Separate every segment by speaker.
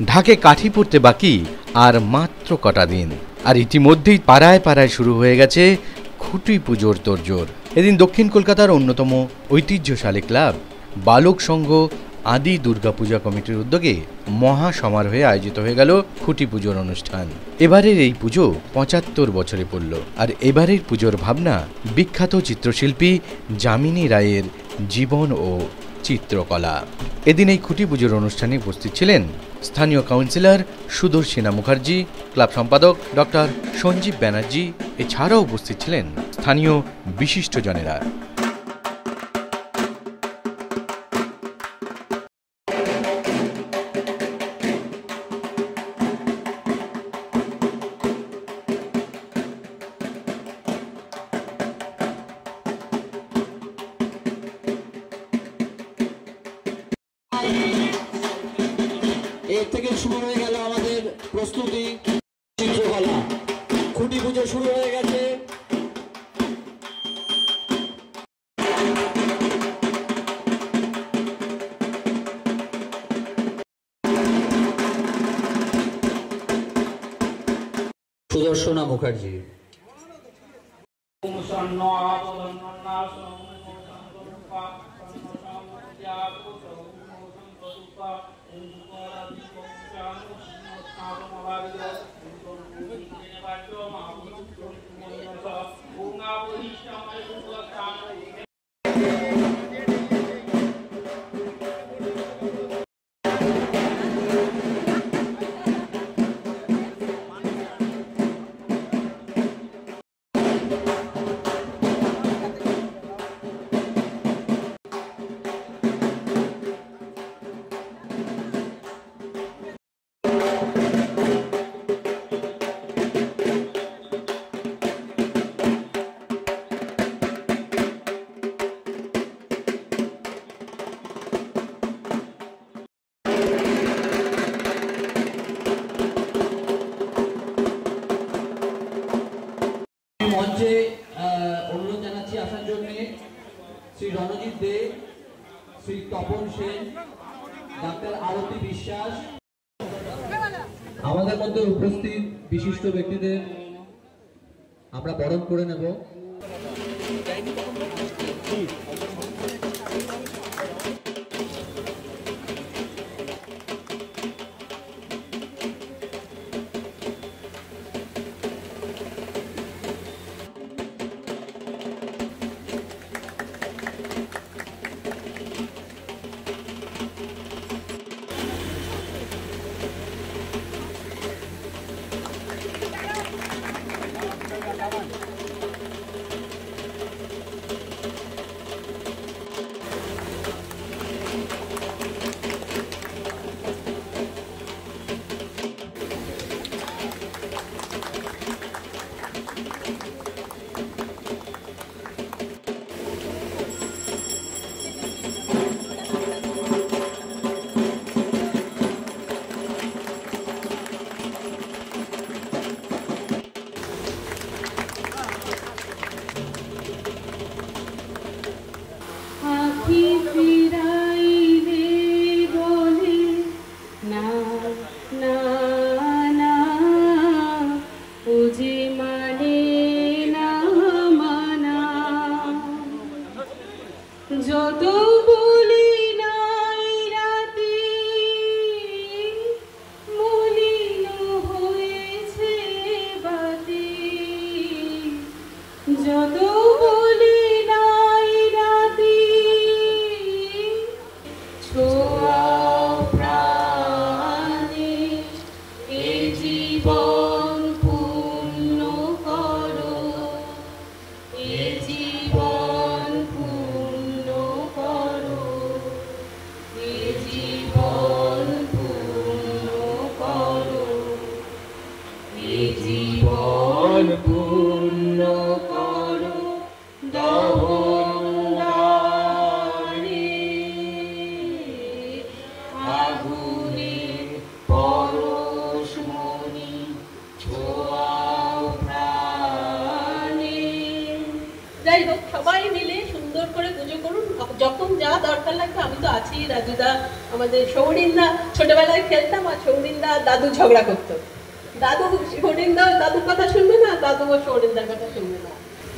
Speaker 1: ঢাকে কাঠি পড়তে বাকি আর মাত্র কটা দিন, আর ইতিমধ্যেই পাড়ায় পাড়ায় শুরু হয়ে গেছে খুঁটি পুজোর তোড়জোড়। এদিন দক্ষিণ কলকাতার অন্যতম ঐতিহ্যশালী ক্লাব বালক সংঘ আদি দুর্গাপূজা কমিটির উদ্যোগে মহা সমারোহে আয়োজিত হয়ে গেল খুঁটি পুজোর অনুষ্ঠান। এবারের এই পুজো ৭৫ বছরে পড়ল, আর এবারের পুজোর ভাবনা বিখ্যাত চিত্রশিল্পী যামিনী রায়ের জীবন ও চিত্রকলা। এদিন এই খুঁটি পুজোর অনুষ্ঠানে উপস্থিত ছিলেন স্থানীয় কাউন্সিলর সুদর্শিনা মুখার্জি, ক্লাব সম্পাদক ডক্টর সঞ্জীব ব্যানার্জি, এছাড়াও উপস্থিত ছিলেন স্থানীয় বিশিষ্টজনেরা।
Speaker 2: এর থেকে শুরু হয়ে গেল আমাদের প্রস্তুতি চিত্রকলা। খুঁটি পুজো শুরু হয়ে গেছে। সুদর্শনা মুখার্জি। মঞ্চে অনুরোধ জানাচ্ছি আসার জন্য শ্রী রণজিৎ দে, শ্রী তপন সেন, ডাক্তার আরতি বিশ্বাস। আমাদের মধ্যে উপস্থিত বিশিষ্ট ব্যক্তিদের আমরা বরণ করে নেব।
Speaker 3: দরকার লাগবে আমি তো আছি, রাজুদা, আমাদের সৌরিন্দা, ছোটবেলায় খেলতাম আর সৌরিন্দা দাদু ঝগড়া করতো, দাদু সৌরিন্দা দাদুর কথা শুনবে না, দাদুও সৌরিন্দার কথা শুনবে না।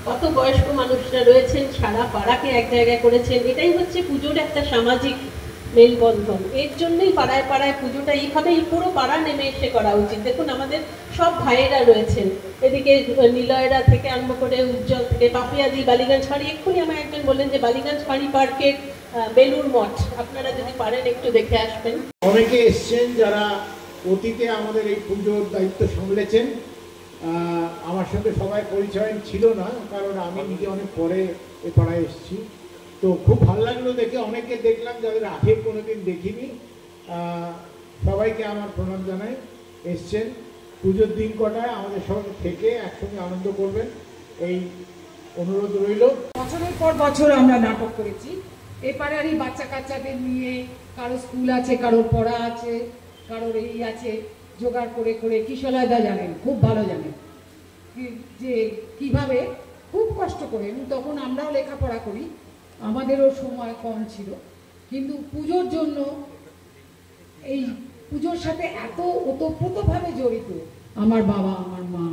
Speaker 3: কত বয়স্ক মানুষরা রয়েছেন, সারা পাড়াকে এক জায়গায় করেছেন। এটাই হচ্ছে পুজোর একটা সামাজিক মেলবন্ধন। এর জন্যই পাড়ায় পাড়ায় পুজোটা এইভাবেই পুরো পাড়া নেমে এসে করা উচিত। দেখুন আমাদের সব ভাইয়েরা রয়েছেন, এদিকে নিলয়রা থেকে আরম্ভ করে উজ্জ্বল থেকে পাপিয়াদি, বালিগঞ্জ ফাঁড়ি। এক্ষুনি আমার একজন বললেন যে বালিগঞ্জ ফাঁড়ি পার্কের বেলুর মঠ, আপনারা যদি পারেন একটু দেখে আসবেন।
Speaker 4: অনেকে এসছেন যারা অতীতে আমাদের এই পুজোর দায়িত্ব সামলেছেন। আমার সঙ্গে সবাই পরিচয় ছিল না, কারণ আমি নিজে অনেক পরে এ পাড়ায় এসেছি। তো খুব ভালো লাগলো দেখে, অনেকে দেখলাম যাদের আগে কোনোদিন দেখিনি। সবাইকে আমার প্রণাম জানাই। এসছেন পুজোর দিন কটায় আমাদের সঙ্গে থেকে একসঙ্গে আনন্দ করবেন, এই অনুরোধ রইল।
Speaker 5: বছরের পর বছর আমরা নাটক করেছি এপাড়ারই বাচ্চা কাচ্চাদের নিয়ে। কারো স্কুল আছে, কারোর পড়া আছে, কারোর এই আছে, জোগাড় করে করে কিশোরদা জানেন, খুব ভালো জানেন যে কিভাবে খুব কষ্ট করে। তখন আমরাও লেখাপড়া করি, আমাদেরও সময় কম ছিল, কিন্তু পুজোর জন্য এই পুজোর সাথে এত ওতপ্রোতভাবে জড়িত আমার বাবা, আমার মা।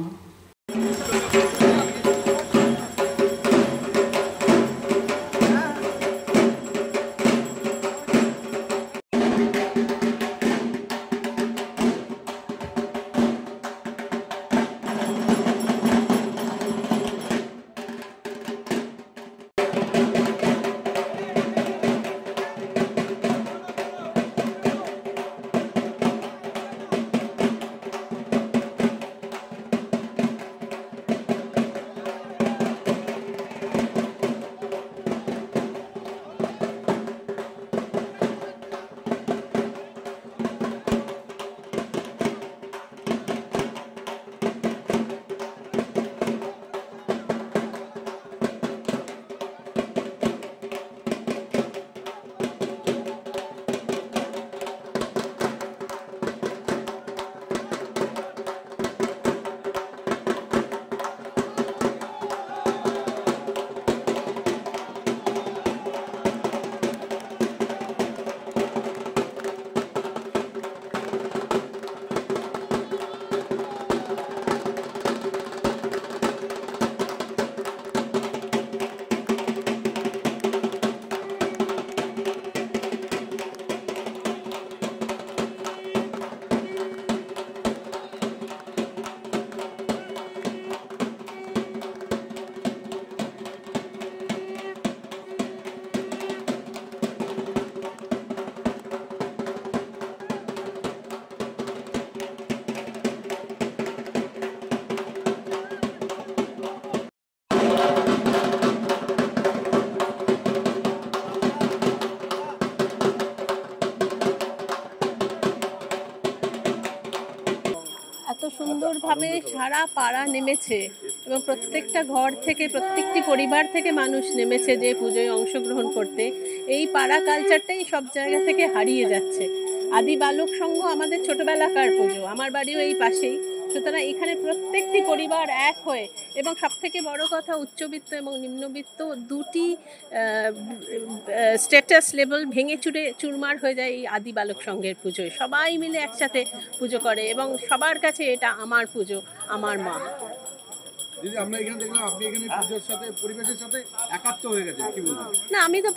Speaker 3: এত সুন্দরভাবে সারা পাড়া নেমেছে এবং প্রত্যেকটা ঘর থেকে, প্রত্যেকটি পরিবার থেকে মানুষ নেমেছে যে পুজোয় অংশগ্রহণ করতে। এই পাড়া কালচারটাই সব জায়গা থেকে হারিয়ে যাচ্ছে। আদি বালক সংঘ আমাদের ছোটবেলাকার পুজো, আমার বাড়িও এই পাশেই। সুতরাং এখানে প্রত্যেকটি পরিবার এক হয়ে, এবং সবথেকে বড় কথা উচ্চবিত্ত এবং নিম্নবিত্ত দুটি স্ট্যাটাস লেভেল ভেঙে চুরে চুরমার হয়ে যায় এই আদি বালক সংঘের পুজোয়। সবাই মিলে একসাথে পুজো করে এবং সবার কাছে এটা আমার পুজো, আমার মা।
Speaker 6: দিদি, আমরা এখানে দেখলাম আপনি এখানে পুজোর সাথে পরিবেশের সাথে একাত্ম হয়ে গেছে, কি বলবেন?
Speaker 3: না, আমি তো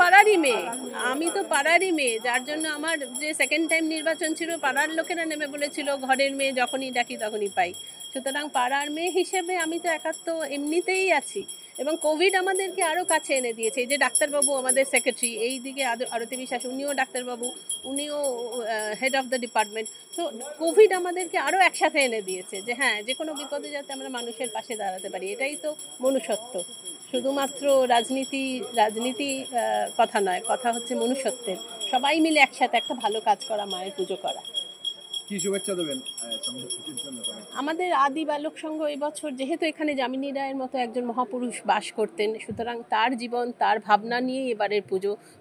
Speaker 3: পাড়ারই মেয়ে, যার জন্য আমার যে সেকেন্ড টাইম নির্বাচন ছিল, পাড়ার লোকেরা নেমে বলেছিল ঘরের মেয়ে যখনই ডাকি তখনই পাই। সুতরাং পাড়ার মেয়ে হিসেবে আমি তো একাত্ম এমনিতেই আছি। এবং কোভিড আমাদেরকে আরও কাছে এনে দিয়েছে। এই যে ডাক্তারবাবু আমাদের সেক্রেটারি, এই দিকে আরতি বিশ্বাস, উনিও ডাক্তারবাবু, উনিও হেড অফ দ্য ডিপার্টমেন্ট। তো কোভিড আমাদেরকে আরও একসাথে এনে দিয়েছে যে হ্যাঁ, যে কোনো বিপদে যাতে আমরা মানুষের পাশে দাঁড়াতে পারি। এটাই তো মনুষ্যত্ব। শুধুমাত্র রাজনীতি কথা নয়, কথা হচ্ছে মনুষ্যত্বের। সবাই মিলে একসাথে একটা ভালো কাজ করা, মায়ের পুজো করা।
Speaker 6: কি শুভেচ্ছা দেবেন সামনের পুজোর জন্য?
Speaker 3: আমাদের আদি বালক সংঘ এবছর যেহেতু এখানে যামিনী রায়ের মতো একজন মহাপুরুষ বাস করতেন, সুতরাং তার জীবন তার ভাবনা নিয়েই এবারের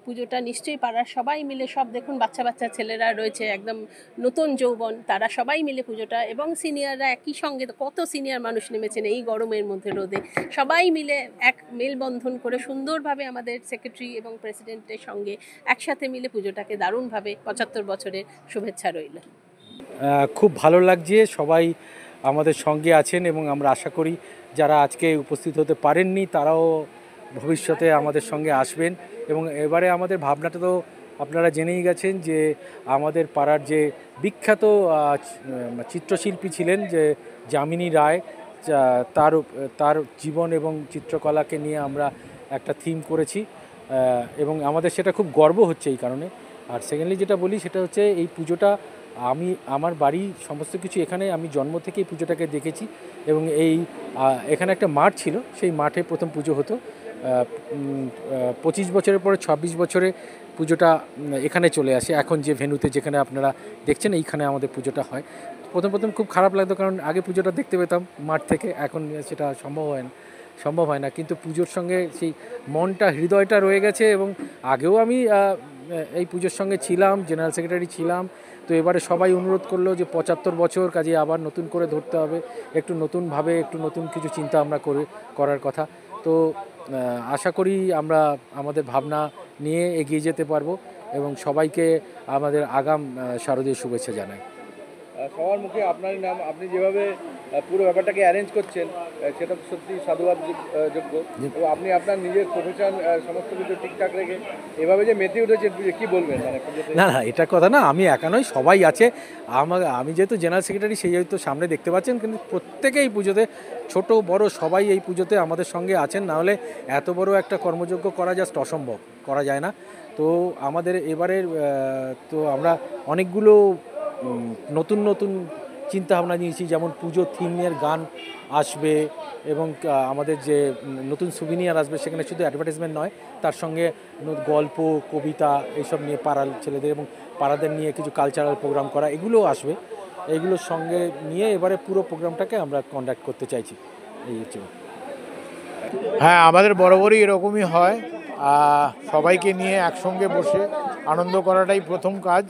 Speaker 3: পুজোটা নিশ্চয়ই পাড়ার সবাই মিলে, সব দেখুন বাচ্চা বাচ্চা ছেলেরা রয়েছে একদম নতুন যৌবন, তারা সবাই মিলে পুজোটা, এবং সিনিয়ররা একই সঙ্গে, কত সিনিয়র মানুষ নেমেছেন এই গরমের মধ্যে রোদে, সবাই মিলে এক মেলবন্ধন করে সুন্দরভাবে আমাদের সেক্রেটারি এবং প্রেসিডেন্টের সঙ্গে একসাথে মিলে পুজোটাকে দারুণভাবে 75 বছরের শুভেচ্ছা রইল।
Speaker 7: খুব ভালো লাগছে, সবাই আমাদের সঙ্গে আছেন এবং আমরা আশা করি যারা আজকে উপস্থিত হতে পারেননি তারাও ভবিষ্যতে আমাদের সঙ্গে আসবেন। এবং এবারে আমাদের ভাবনাটা তো আপনারা জেনেই গেছেন যে আমাদের পাড়ার যে বিখ্যাত চিত্রশিল্পী ছিলেন যে যামিনী রায়, তার জীবন এবং চিত্রকলাকে নিয়ে আমরা একটা থিম করেছি এবং আমাদের সেটা খুব গর্ব হচ্ছে এই কারণে। আর সেকেন্ডলি যেটা বলি সেটা হচ্ছে এই পুজোটা আমার বাড়ি সমস্ত কিছু এখানে, আমি জন্ম থেকে এই পুজোটাকে দেখেছি এবং এখানে একটা মাঠ ছিল, সেই মাঠে প্রথম পুজো হতো। 25 বছরের পরে 26 বছরে পুজোটা এখানে চলে আসে, এখন যে ভেন্যুতে যেখানে আপনারা দেখছেন এইখানে আমাদের পুজোটা হয়। প্রথম খুব খারাপ লাগতো, কারণ আগে পুজোটা দেখতে পেতাম মাঠ থেকে, এখন সেটা সম্ভব হয় না। কিন্তু পুজোর সঙ্গে সেই মনটা, হৃদয়টা রয়ে গেছে। এবং আগেও আমি এই পুজোর সঙ্গে ছিলাম, জেনারেল সেক্রেটারি ছিলাম। তো এবারে সবাই অনুরোধ করলো যে 75 বছর, কাজে আবার নতুন করে ধরতে হবে, একটু নতুনভাবে একটু নতুন কিছু চিন্তা আমরা করার কথা। তো আশা করি আমরা আমাদের ভাবনা নিয়ে এগিয়ে যেতে পারবো এবং সবাইকে আমাদের আগাম শারদীয় শুভেচ্ছা জানাই।
Speaker 6: সবার মুখে আপনার নাম, আপনি যেভাবে পুরো ব্যাপারটাকে অ্যারেঞ্জ করছেন সেটা সত্যি সাধুবাদ যোগ্য। এবং আপনি আপনার নিজের প্রফেশন সমস্ত কিছু ঠিকঠাক রেখে এভাবে যে মেতে উঠেছেন, কি বলবেন?
Speaker 7: না, এটা কথা না, আমি একা নই, সবাই আছে। আমি যেহেতু জেনারেল সেক্রেটারি, সেই যেহেতু সামনে দেখতে পাচ্ছেন, কিন্তু প্রত্যেকেই পুজোতে, ছোট বড় সবাই এই পুজোতে আমাদের সঙ্গে আছেন। নাহলে এত বড় একটা কর্মযজ্ঞ করা জাস্ট অসম্ভব, করা যায় না। তো আমাদের এবারের তো আমরা অনেকগুলো নতুন চিন্তাভাবনা নিয়েছি, যেমন পুজো থিমের গান আসবে এবং আমাদের যে নতুন সুভিনিয়ার আসবে, সেখানে শুধু অ্যাডভার্টাইজমেন্ট নয়, তার সঙ্গে গল্প, কবিতা এইসব নিয়ে পাড়ার ছেলেদের এবং পাড়াদের নিয়ে কিছু কালচারাল প্রোগ্রাম করা, এগুলোও আসবে। এইগুলোর সঙ্গে নিয়ে এবারে পুরো প্রোগ্রামটাকে আমরা কন্ডাক্ট করতে চাইছি। এই হচ্ছে।
Speaker 4: হ্যাঁ, আমাদের বরাবরই এরকমই হয়, সবাইকে নিয়ে একসঙ্গে বসে আনন্দ করাটাই প্রথম কাজ।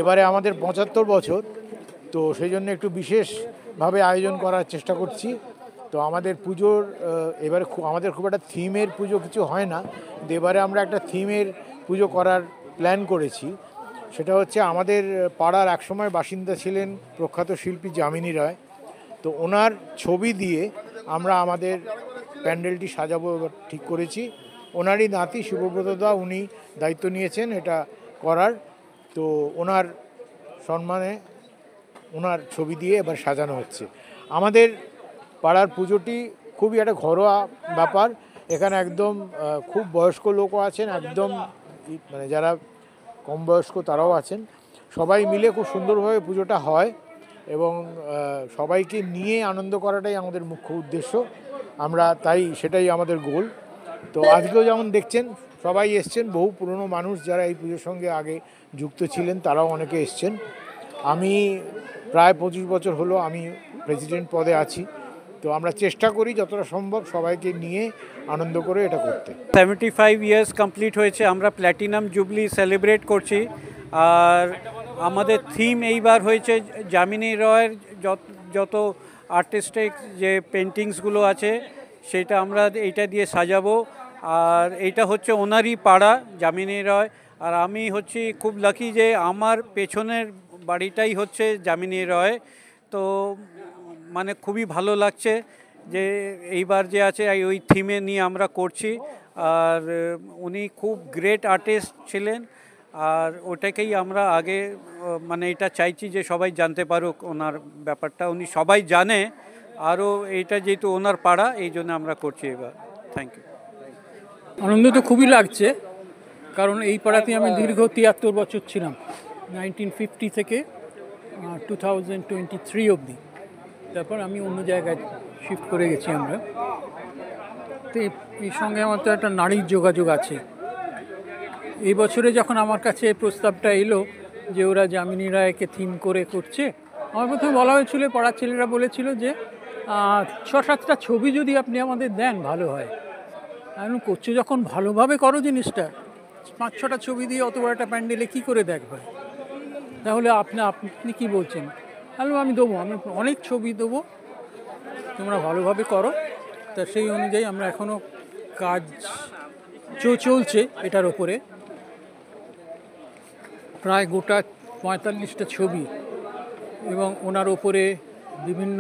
Speaker 4: এবারে আমাদের 75 বছর, তো সেই জন্য একটু বিশেষভাবে আয়োজন করার চেষ্টা করছি। তো আমাদের পুজোর এবারে আমাদের খুব একটা থিমের পুজো কিছু হয় না, কিন্তু এবারে আমরা একটা থিমের পুজো করার প্ল্যান করেছি। সেটা হচ্ছে আমাদের পাড়ার একসময় বাসিন্দা ছিলেন প্রখ্যাত শিল্পী যামিনী রায়, তো ওনার ছবি দিয়ে আমরা আমাদের প্যান্ডেলটি সাজাবো ঠিক করেছি। ওনারই নাতি শুভব্রত দা, উনি দায়িত্ব নিয়েছেন এটা করার। তো ওনার সম্মানে ওনার ছবি দিয়ে এবার সাজানো হচ্ছে। আমাদের পাড়ার পুজোটি খুবই একটা ঘরোয়া ব্যাপার। এখানে একদম খুব বয়স্ক লোকও আছেন, একদম মানে যারা কম বয়স্ক তারাও আছেন। সবাই মিলে খুব সুন্দরভাবে পুজোটা হয় এবং সবাইকে নিয়ে আনন্দ করাটাই আমাদের মুখ্য উদ্দেশ্য। সেটাই আমাদের গোল। তো আজকেও যেমন দেখছেন সবাই এসছেন, বহু পুরনো মানুষ যারা এই পুজোর সঙ্গে আগে যুক্ত ছিলেন তারাও অনেকে এসছেন। আমি প্রায় 25 বছর হলো আমি প্রেসিডেন্ট পদে আছি। তো আমরা চেষ্টা করি যতটা সম্ভব সবাইকে নিয়ে আনন্দ করে এটা করতে।
Speaker 8: 75 ইয়ার্স কমপ্লিট হয়েছে, আমরা প্ল্যাটিনাম জুবলি সেলিব্রেট করছি। আর আমাদের থিম এইবার হয়েছে যামিনী রায়ের যত আর্টিস্টিক যে পেন্টিংসগুলো আছে সেটা আমরা এইটা দিয়ে সাজাবো। আর এইটা হচ্ছে ওনারই পাড়া যামিনী রায়। আর আমি হচ্ছি খুব লাকি যে আমার পেছনের বাড়িটাই হচ্ছে যামিনী রায়। তো মানে খুবই ভালো লাগছে যে এইবার যে আছে ওই থিমে নিয়ে আমরা করছি। আর উনি খুব গ্রেট আর্টিস্ট ছিলেন, আর ওটাকেই আমরা আগে মানে এটা চাইছি যে সবাই জানতে পারুক ওনার ব্যাপারটা। উনি সবাই জানে, আরও এইটা যেহেতু ওনার পাড়া এই জন্য আমরা করছি এবার। Thank you.
Speaker 9: আনন্দ তো খুবই লাগছে, কারণ এই পাড়াতে আমি দীর্ঘ 73 বছর ছিলাম, 1950 থেকে 2023 অবধি। তারপর আমি অন্য জায়গায় শিফট করে গেছি আমরা। তো এই সঙ্গে আমার তো একটা নারীর যোগাযোগ আছে। এই বছরে যখন আমার কাছে প্রস্তাবটা এলো, যে ওরা যামিনী রায়কে থিম করে করছে। আমার প্রথমে বলা হয়েছিল, পাড়ার ছেলেরা বলেছিল যে 6-7টা ছবি যদি আপনি আমাদের দেন ভালো হয়। এখন করছো যখন ভালোভাবে করো জিনিসটা, 5-6টা ছবি দিয়ে অত বড় একটা প্যান্ডেলে কী করে দেখবে? তাহলে আপনি কি বলছেন? তাহলে আমি দেবো, আমি অনেক ছবি দেবো, তোমরা ভালোভাবে করো। তা সেই অনুযায়ী আমরা এখনও কাজ চলছে এটার ওপরে। প্রায় গোটা 45টা ছবি, এবং ওনার ওপরে বিভিন্ন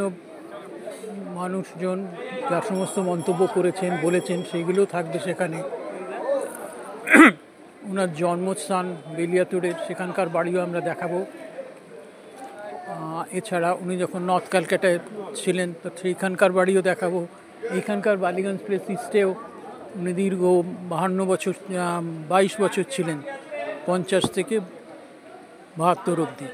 Speaker 9: মানুষজন যা সমস্ত মন্তব্য করেছেন বলেছেন সেইগুলোও থাকবে সেখানে। ওনার জন্মস্থান বেলিয়াতুরের, সেখানকার বাড়িও আমরা দেখাবো। এছাড়া উনি যখন নর্থ ক্যালকাটায় ছিলেন তো সেইখানকার বাড়িও দেখাবো। এইখানকার বালিগঞ্জ প্লেস ইস্টেও উনি দীর্ঘ 22 বছর ছিলেন, 50 থেকে 72 অবধি।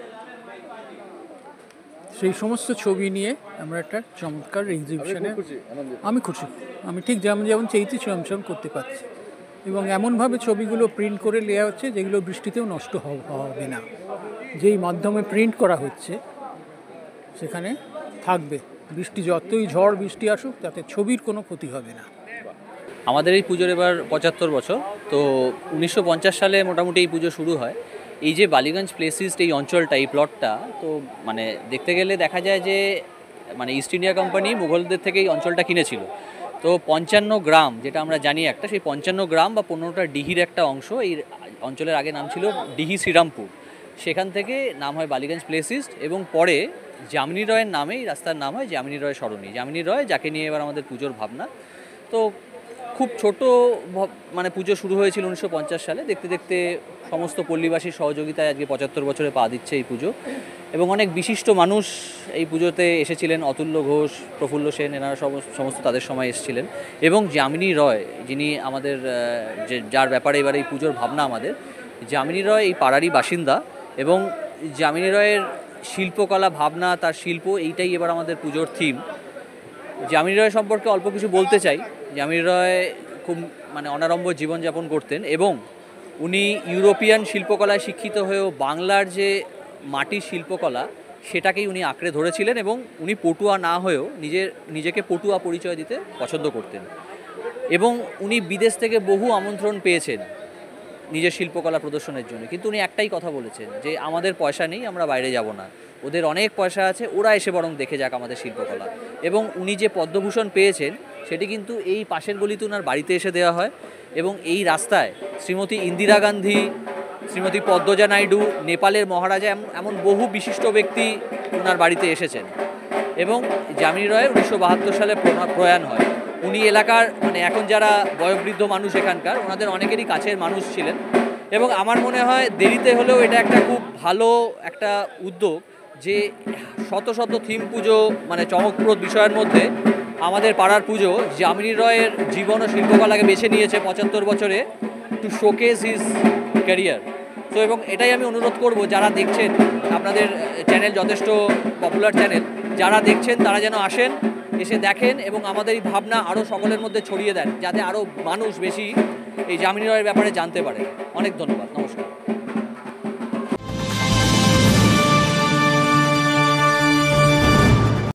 Speaker 9: সেই সমস্ত ছবি নিয়ে আমরা একটা চমৎকার এক্সিবিশনে আমি খুশি। আমি ঠিক যেমন চেয়েছি সেরকম করতে পারছি, এবং এমনভাবে ছবিগুলো প্রিন্ট করে নেওয়া হচ্ছে যেগুলো বৃষ্টিতেও নষ্ট হবে না। যেই মাধ্যমে প্রিন্ট করা হচ্ছে সেখানে থাকবে, বৃষ্টি যতই ঝড় বৃষ্টি আসুক তাতে ছবির কোনো ক্ষতি হবে না।
Speaker 10: আমাদের এই পুজোর এবার 75 বছর। তো 1950 সালে মোটামুটি এই পুজো শুরু হয়। এই যে বালিগঞ্জ প্লেস ইস্ট, এই অঞ্চলটা, এই প্লটটা, তো মানে দেখতে গেলে দেখা যায় যে মানে ইস্ট ইন্ডিয়া কোম্পানি মুঘলদের থেকে এই অঞ্চলটা কিনেছিল। তো 55 গ্রাম, যেটা আমরা জানি একটা, সেই 55 গ্রাম বা 15টা ডিহির একটা অংশ, এই অঞ্চলের আগে নাম ছিল ডিহি শ্রীরামপুর। সেখান থেকে নাম হয় বালিগঞ্জ প্লেস ইস্ট, এবং পরে যামিনী রয়ের নামে এই রাস্তার নাম হয় যামিনী রয় সরণি। যামিনী রয়, যাকে নিয়ে এবার আমাদের পুজোর ভাবনা। তো খুব ছোট মানে পুজো শুরু হয়েছিল 1950 সালে। দেখতে দেখতে সমস্ত পল্লীবাসীর সহযোগিতায় আজকে 75 বছরে পা দিচ্ছে এই পুজো, এবং অনেক বিশিষ্ট মানুষ এই পুজোতে এসেছিলেন। অতুল্য ঘোষ, প্রফুল্ল সেন, এনারা সমস্ত তাদের সময় এসেছিলেন। এবং যামিনী রয়, যিনি আমাদের যার ব্যাপারে এবার এই পুজোর ভাবনা আমাদের, যামিনী রয় এই পাড়ারই বাসিন্দা, এবং যামিনী রয়ের শিল্পকলা ভাবনা, তার শিল্প, এইটাই এবার আমাদের পুজোর থিম। যামিনী রয় সম্পর্কে অল্প কিছু বলতে চাই। যামিনী রয় খুব মানে অনাড়ম্বর জীবনযাপন করতেন, এবং উনি ইউরোপিয়ান শিল্পকলায় শিক্ষিত হয়েও বাংলার যে মাটির শিল্পকলা সেটাকেই উনি আঁকড়ে ধরেছিলেন, এবং উনি পটুয়া না হয়েও নিজেকে পটুয়া পরিচয় দিতে পছন্দ করতেন। এবং উনি বিদেশ থেকে বহু আমন্ত্রণ পেয়েছেন নিজের শিল্পকলা প্রদর্শনের জন্য, কিন্তু উনি একটাই কথা বলেছেন যে আমাদের পয়সা নেই, আমরা বাইরে যাব না, ওদের অনেক পয়সা আছে, ওরা এসে বরং দেখে যাক আমাদের শিল্পকলা। এবং উনি যে পদ্মভূষণ পেয়েছেন সেটি কিন্তু এই পাশের গলিতে ওনার বাড়িতে এসে দেওয়া হয়। এবং এই রাস্তায় শ্রীমতী ইন্দিরা গান্ধী, শ্রীমতী পদ্মজা নাইডু, নেপালের মহারাজা, এমন বহু বিশিষ্ট ব্যক্তি ওনার বাড়িতে এসেছেন। এবং যামিনী রয়ের 1972 সালে প্রয়াণ হয়। উনি এলাকার মানে এখন যারা বয়োবৃদ্ধ মানুষ এখানকার, ওনাদের অনেকেরই কাছের মানুষ ছিলেন। এবং আমার মনে হয় দেরিতে হলেও এটা একটা খুব ভালো একটা উদ্যোগ যে শত শত থিম পুজো মানে চমকপ্রদ বিষয়ের মধ্যে আমাদের পাড়ার পুজো যামিনী রয়ের জীবন ও শিল্পকলাকে বেছে নিয়েছে 75 বছরে টু শোকেস হিজ ক্যারিয়ার। তো এবং এটাই আমি অনুরোধ করব, যারা দেখছেন, আপনাদের চ্যানেল যথেষ্ট পপুলার চ্যানেল, যারা দেখছেন তারা যেন আসেন, এসে দেখেন, এবং আমাদের এই ভাবনা আরও সকলের মধ্যে ছড়িয়ে দেন, যাতে আরও মানুষ বেশি এই যামিনী রয়ের ব্যাপারে জানতে পারে। অনেক ধন্যবাদ, নমস্কার।